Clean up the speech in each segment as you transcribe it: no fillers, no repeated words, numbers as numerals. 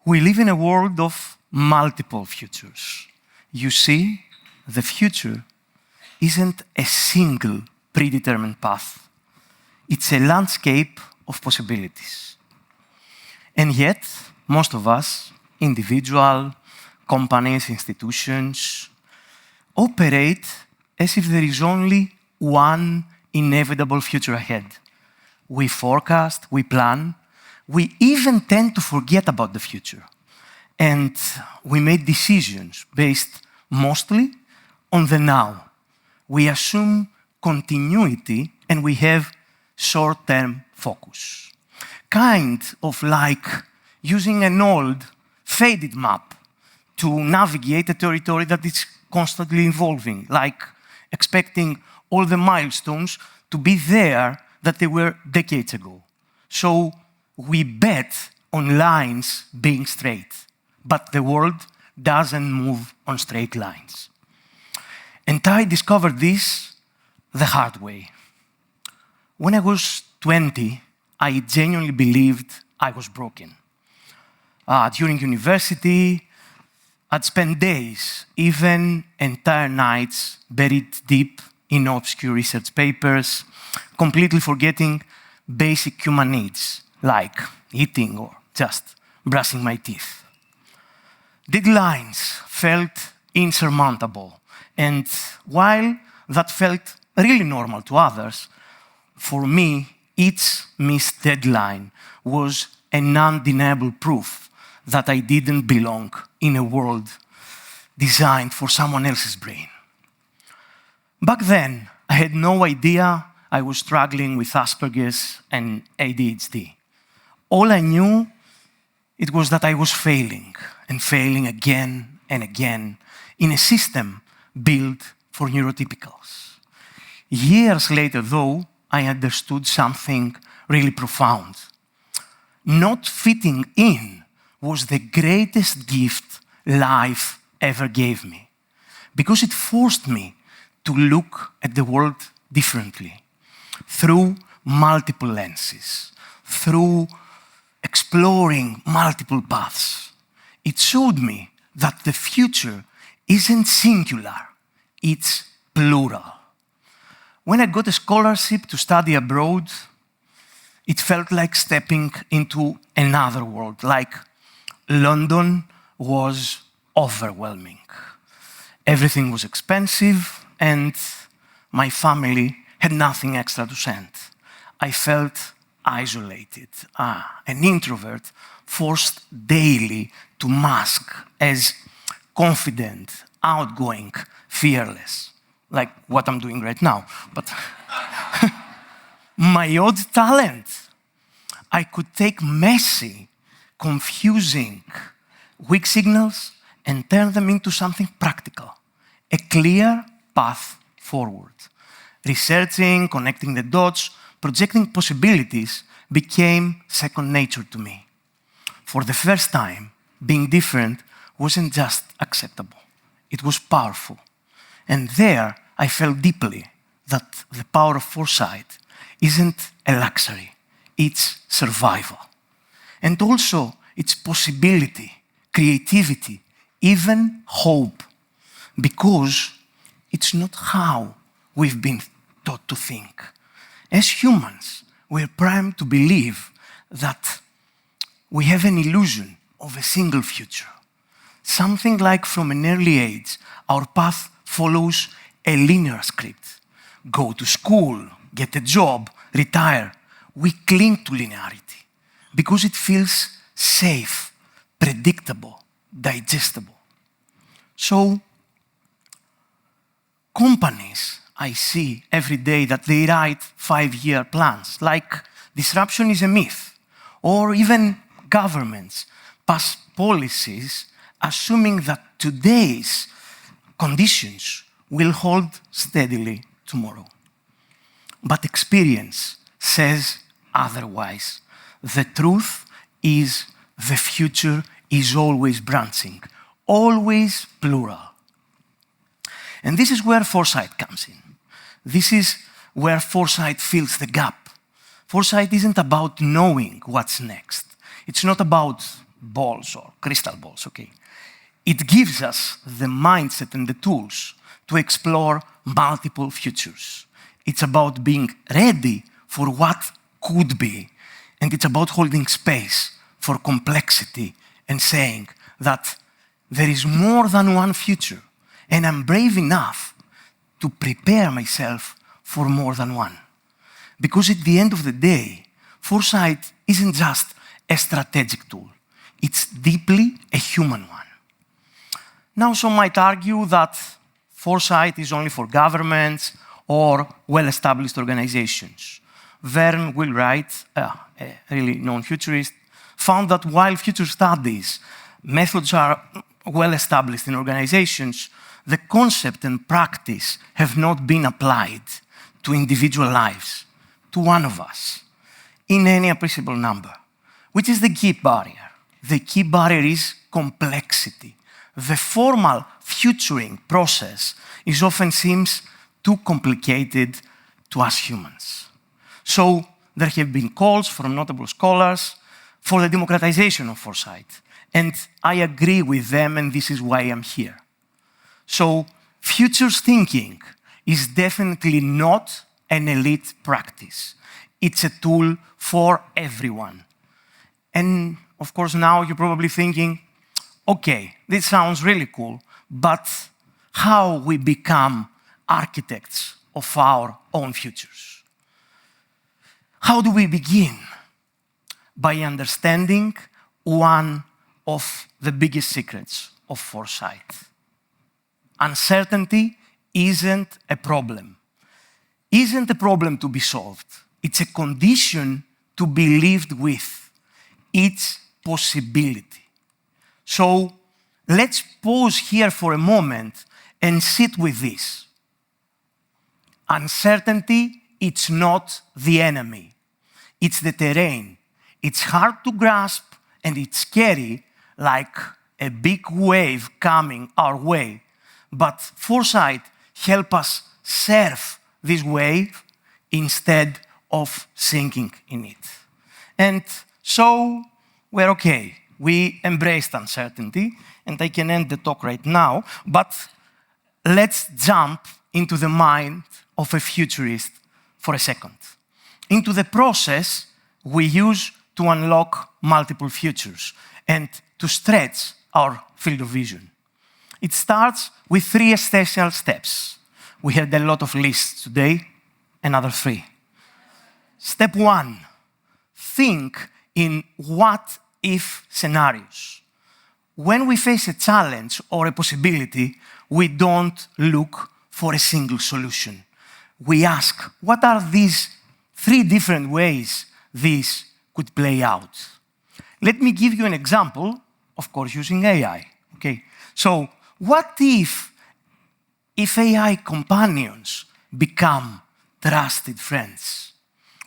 We live in a world of multiple futures. You see, the future isn't a single predetermined path. It's a landscape of possibilities. And yet, most of us, individuals, companies, institutions, operate as if there is only one inevitable future ahead. We forecast, we plan, we even tend to forget about the future. And we make decisions based mostly on the now. We assume continuity and we have short-term focus. Kind of like using an old, faded map to navigate a territory that is constantly evolving, like expecting all the milestones to be there that they were decades ago. So we bet on lines being straight, but the world doesn't move on straight lines. And I discovered this the hard way. When I was 20, I genuinely believed I was broken. During university, I'd spend days, even entire nights, buried deep in obscure research papers, completely forgetting basic human needs, like eating or just brushing my teeth. Deadlines felt insurmountable, and while that felt really normal to others, for me, each missed deadline was an undeniable proof that I didn't belong in a world designed for someone else's brain. Back then, I had no idea I was struggling with Asperger's and ADHD. All I knew, it was that I was failing, and failing again and again in a system built for neurotypicals. Years later, though, I understood something really profound. Not fitting in was the greatest gift life ever gave me, because it forced me to look at the world differently, through multiple lenses, through exploring multiple paths. It showed me that the future isn't singular, it's plural. When I got a scholarship to study abroad, it felt like stepping into another world, like London was overwhelming. Everything was expensive, and my family had nothing extra to send. I felt isolated, an introvert forced daily to mask as confident, outgoing, fearless, like what I'm doing right now. But my odd talent, I could take messy, confusing, weak signals and turn them into something practical, a clear path forward. Researching, connecting the dots, projecting possibilities became second nature to me. For the first time, being different wasn't just acceptable, it was powerful. And there, I felt deeply that the power of foresight isn't a luxury, it's survival. And also, it's possibility, creativity, even hope, because it's not how we've been taught to think. As humans, we're primed to believe that we have an illusion of a single future. Something like from an early age, our path follows a linear script. Go to school, get a job, retire. We cling to linearity because it feels safe, predictable, digestible. So, companies I see every day that they write 5-year plans, like disruption is a myth, or even governments pass policies assuming that today's conditions will hold steadily tomorrow. But experience says otherwise. The truth is the future is always branching, always plural. And this is where foresight comes in. This is where foresight fills the gap. Foresight isn't about knowing what's next. It's not about balls or crystal balls, okay. It gives us the mindset and the tools to explore multiple futures. It's about being ready for what could be, and it's about holding space for complexity and saying that there is more than one future, and I'm brave enough to prepare myself for more than one. Because at the end of the day, foresight isn't just a strategic tool. It's deeply a human one. Now, some might argue that foresight is only for governments or well-established organizations. Verne Wheelwright, a really known futurist, found that while future studies methods are well established in organizations, the concept and practice have not been applied to individual lives, to one of us, in any appreciable number. Which is the key barrier? The key barrier is complexity. The formal futuring process often seems too complicated to us humans. So there have been calls from notable scholars for the democratization of foresight. And I agree with them, and this is why I'm here. So futures thinking is definitely not an elite practice. It's a tool for everyone. And of course, now you're probably thinking, okay, this sounds really cool, but how we become architects of our own futures? How do we begin? By understanding one of the biggest secrets of foresight. Uncertainty isn't a problem. Isn't a problem to be solved. It's a condition to be lived with. It's possibility. So let's pause here for a moment and sit with this. Uncertainty, it's not the enemy. It's the terrain. It's hard to grasp and it's scary, like a big wave coming our way. But foresight helps us surf this wave instead of sinking in it. And so we're okay. We embraced uncertainty, and I can end the talk right now, but let's jump into the mind of a futurist for a second. Into the process we use to unlock multiple futures and to stretch our field of vision. It starts with 3 essential steps. We had a lot of lists today, another 3. Step 1, think in what-if scenarios. When we face a challenge or a possibility, we don't look for a single solution. We ask, what are these 3 different ways this could play out? Let me give you an example, of course, using AI. Okay? So, what if AI companions become trusted friends?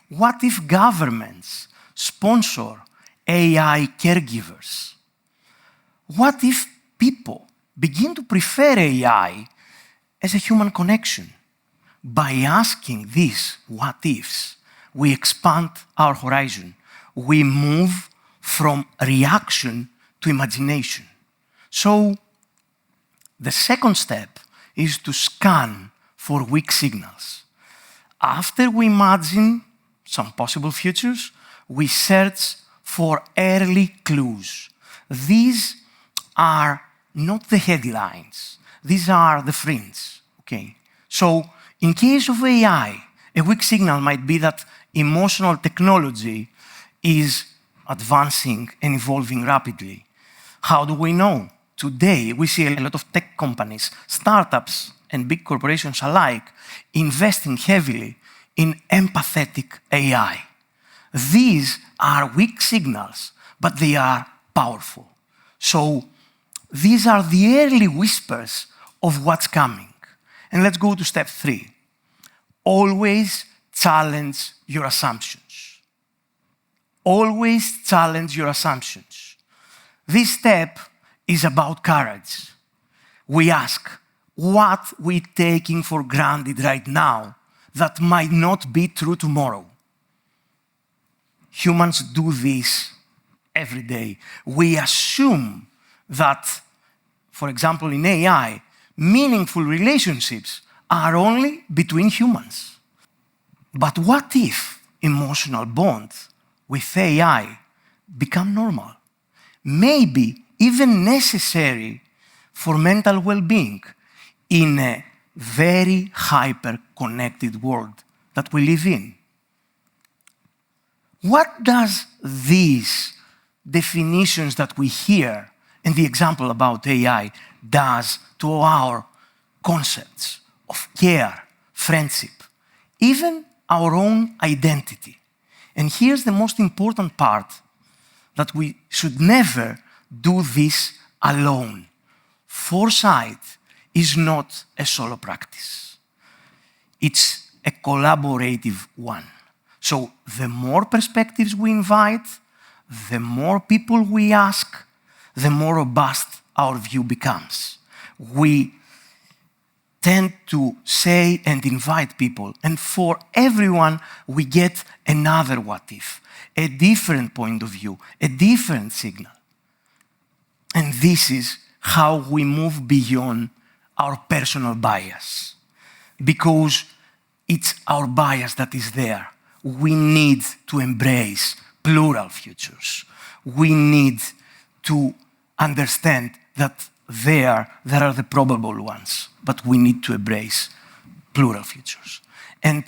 What if governments sponsor AI caregivers? What if people begin to prefer AI as a human connection? By asking these what-ifs, we expand our horizon. We move from reaction to imagination. So, the second step is to scan for weak signals. After we imagine some possible futures, we search for early clues. These are not the headlines. These are the fringe, okay? So, in case of AI, a weak signal might be that emotional technology is advancing and evolving rapidly. How do we know? Today, we see a lot of tech companies, startups, and big corporations alike investing heavily in empathetic AI. These are weak signals, but they are powerful. So, these are the early whispers of what's coming. And let's go to step 3. Always challenge your assumptions. Always challenge your assumptions. This step is about courage. We ask, what we're taking for granted right now that might not be true tomorrow? Humans do this every day. We assume that, for example, in AI, meaningful relationships are only between humans. But what if emotional bonds with AI become normal? Maybe even necessary for mental well-being in a very hyper-connected world that we live in. What does these definitions that we hear and the example about AI does to our concepts of care, friendship, even our own identity? And here's the most important part, that we should never do this alone. Foresight is not a solo practice. It's a collaborative one. So the more perspectives we invite, the more people we ask, the more robust our view becomes. We tend to say and invite people, and for everyone we get another what if, a different point of view, a different signal. And this is how we move beyond our personal bias, because it's our bias that is there. We need to embrace plural futures. We need to understand that there are the probable ones, but we need to embrace plural futures. And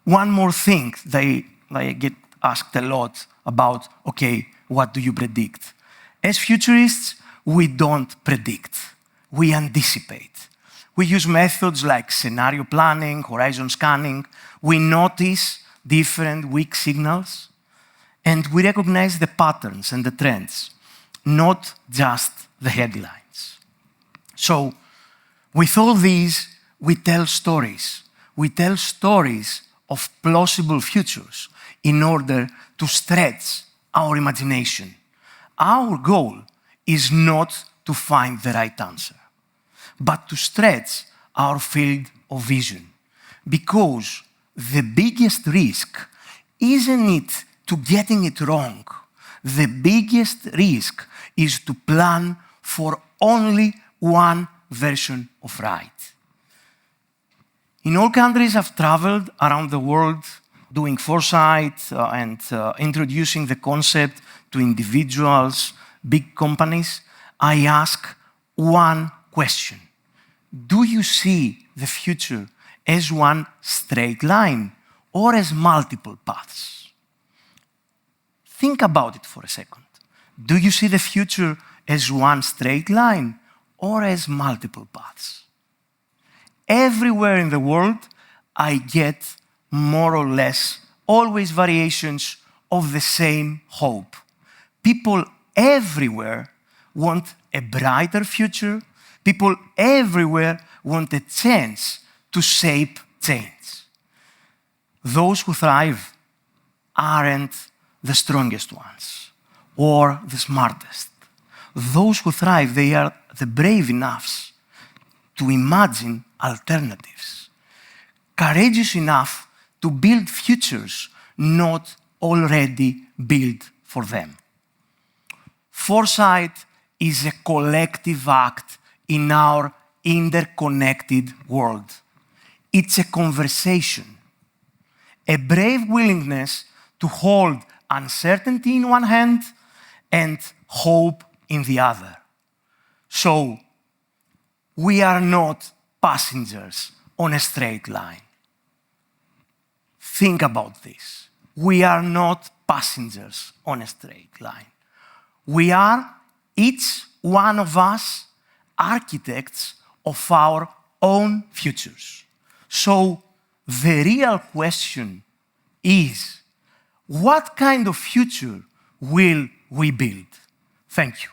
one more thing that I get asked a lot about, okay, what do you predict? As futurists, we don't predict, we anticipate. We use methods like scenario planning, horizon scanning. We notice different weak signals, and we recognize the patterns and the trends, not just the headlines. So, with all these, we tell stories. We tell stories of plausible futures in order to stretch our imagination. Our goal is not to find the right answer, but to stretch our field of vision. Because the biggest risk isn't it to getting it wrong. The biggest risk is to plan for only one version of right. In all countries I've traveled around the world doing foresight and introducing the concept to individuals, big companies, I ask one question. Do you see the future as one straight line or as multiple paths? Think about it for a second. Do you see the future as one straight line or as multiple paths? Everywhere in the world, I get more or less always variations of the same hope. People everywhere want a brighter future. People everywhere want a chance to shape change. Those who thrive aren't the strongest ones or the smartest. Those who thrive, they are the brave enough to imagine alternatives, courageous enough to build futures not already built for them. Foresight is a collective act in our interconnected world. It's a conversation, a brave willingness to hold uncertainty in one hand and hope in the other. So, we are not passengers on a straight line. Think about this. We are not passengers on a straight line. We are, each one of us, architects of our own futures. So, the real question is, what kind of future will we build? Thank you.